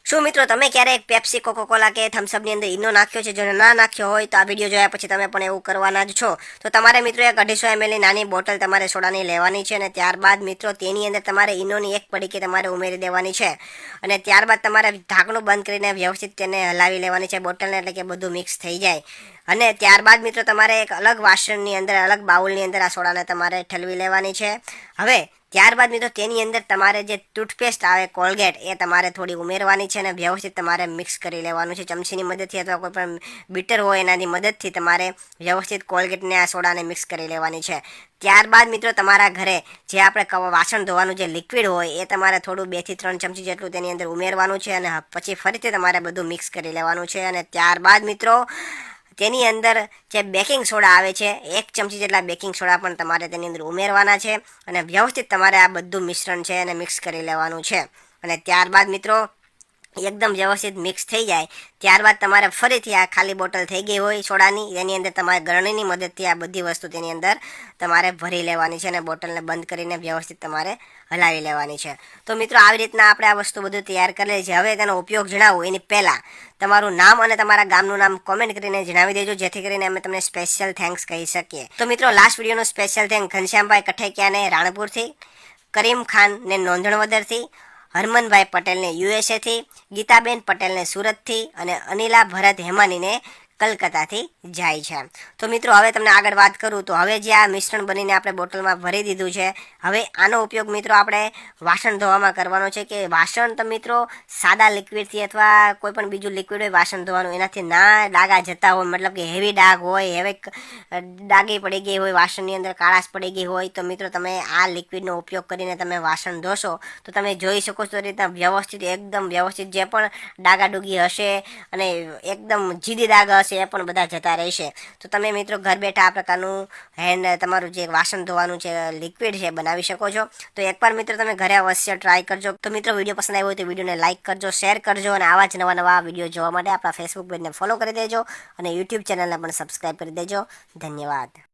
શું મિત્રો તમે ક્યારેક પેપ્સી કોકોકોલા કે થમ્સઅપની અંદર ઈનો નાખ્યો છે? જો ના નાખ્યો હોય તો આ વિડીયો જોયા પછી તમે પણ એવું કરવાના જ છો. તો તમારે મિત્રો એક 250 ml નાની બોટલ તમારે સોડાની લેવાની છે અને ત્યારબાદ મિત્રો તેની અંદર તમારે ઈનોની એક પડીકી તમારે ઉમેરી દેવાની છે અને ત્યારબાદ તમારે ઢાંકણું બંધ કરીને વ્યવસ્થિત તેને હલાવી લેવાની છે બોટલને, એટલે કે બધું મિક્સ થઈ જાય. અને ત્યારબાદ મિત્રો તમારે એક અલગ વાસણની અંદર, અલગ બાઉલની અંદર આ સોડાને તમારે ઠલવી લેવાની છે. હવે ત્યારબાદ મિત્રો તેની અંદર તમારે જે ટૂથપેસ્ટ આવે કોલગેટ એ તમારે થોડી ઉમેરવાની છે અને વ્યવસ્થિત તમારે મિક્સ કરી લેવાનું છે. ચમચીની મદદથી અથવા કોઈ પણ બીટર હોય એનાની મદદથી તમારે વ્યવસ્થિત કોલગેટને આ સોડાને મિક્સ કરી લેવાની છે. ત્યારબાદ મિત્રો તમારા ઘરે જે આપણે વાસણ ધોવાનું જે લિક્વિડ હોય એ તમારે થોડું 2 થી 3 ચમચી જેટલું તેની અંદર ઉમેરવાનું છે અને પછી ફરીથી તમારે બધું મિક્સ કરી લેવાનું છે. અને ત્યારબાદ મિત્રો તેની અંદર જે બેકિંગ સોડા આવે છે 1 ચમચી જેટલા બેકિંગ સોડા પણ તમારે તેની અંદર ઉમેરવાના છે અને વ્યવસ્થિત તમારે આ બધું મિશ્રણ છે એને મિક્સ કરી લેવાનું છે. અને ત્યારબાદ મિત્રો એકદમ વ્યવસ્થિત મિક્સ થઈ જાય ત્યારબાદ તમારે ફરીથી આ ખાલી બોટલ થઈ ગઈ હોય સોડાની, એની અંદર તમારે ગરણીની મદદથી આ બધી વસ્તુ તેની અંદર તમારે ભરી લેવાની છે અને બોટલને બંધ કરીને વ્યવસ્થિત તમારે હલાવી લેવાની છે. તો મિત્રો આવી રીતના આપણે આ વસ્તુ બધું તૈયાર કરી છે. હવે તેનો ઉપયોગ જણાવું એની પહેલાં તમારું નામ અને તમારા ગામનું નામ કોમેન્ટ કરીને જણાવી દેજો, જેથી કરીને અમે તમને સ્પેશિયલ થેન્ક્સ કહી શકીએ. તો મિત્રો લાસ્ટ વિડીયોનો સ્પેશિયલ થેન્ક ઘનશ્યામભાઈ કઠેકિયાને રાણપુરથી, કરીમ ખાનને નોંધણવદરથી, હરમનભાઈ પટેલને યુએસએથી, ગીતાબેન પટેલને સુરતથી અને અનિલા ભરત હેમાનીને કલકત્તાથી જાય છે. તો મિત્રો હવે તમને આગળ વાત કરું તો હવે જે આ મિશ્રણ બનીને આપણે બોટલમાં ભરી દીધું છે, હવે આનો ઉપયોગ મિત્રો આપણે વાસણ ધોવામાં કરવાનો છે. કે વાસણ તો મિત્રો સાદા લિક્વિડથી અથવા કોઈ પણ બીજું લિક્વિડ હોય વાસણ ધોવાનું, એનાથી ના ડાઘા જતા હોય, મતલબ કે હેવી ડાઘ હોય, હવે ડાઘી પડી ગઈ હોય, વાસણની અંદર કાળાશ પડી ગઈ હોય, તો મિત્રો તમે આ લિક્વિડનો ઉપયોગ કરીને તમે વાસણ ધોશો તો તમે જોઈ શકો છો રીતના વ્યવસ્થિત, એકદમ વ્યવસ્થિત જે પણ ડાઘાડૂગી હશે અને એકદમ જીદી ડાઘ હશે એ પણ બધા જતા રહેશે. તો તમે મિત્રો ઘર બેઠા આ પ્રકારનું તમારું જે વાસણ ધોવાનું છે લિક્વિડ છે બનાવી શકો છો. તો એકવાર મિત્રો તમે ઘરે અવશ્ય ટ્રાય કરજો. તો મિત્રો વિડીયો પસંદ આવ્યો હોય તો વિડીયોને લાઇક કરજો, શેર કરજો અને આવા જ નવા વિડીયો જોવા માટે આપણા ફેસબુક પેજને ફોલો કરી દેજો અને યુટ્યુબ ચેનલને પણ સબસ્ક્રાઈબ કરી દેજો. ધન્યવાદ.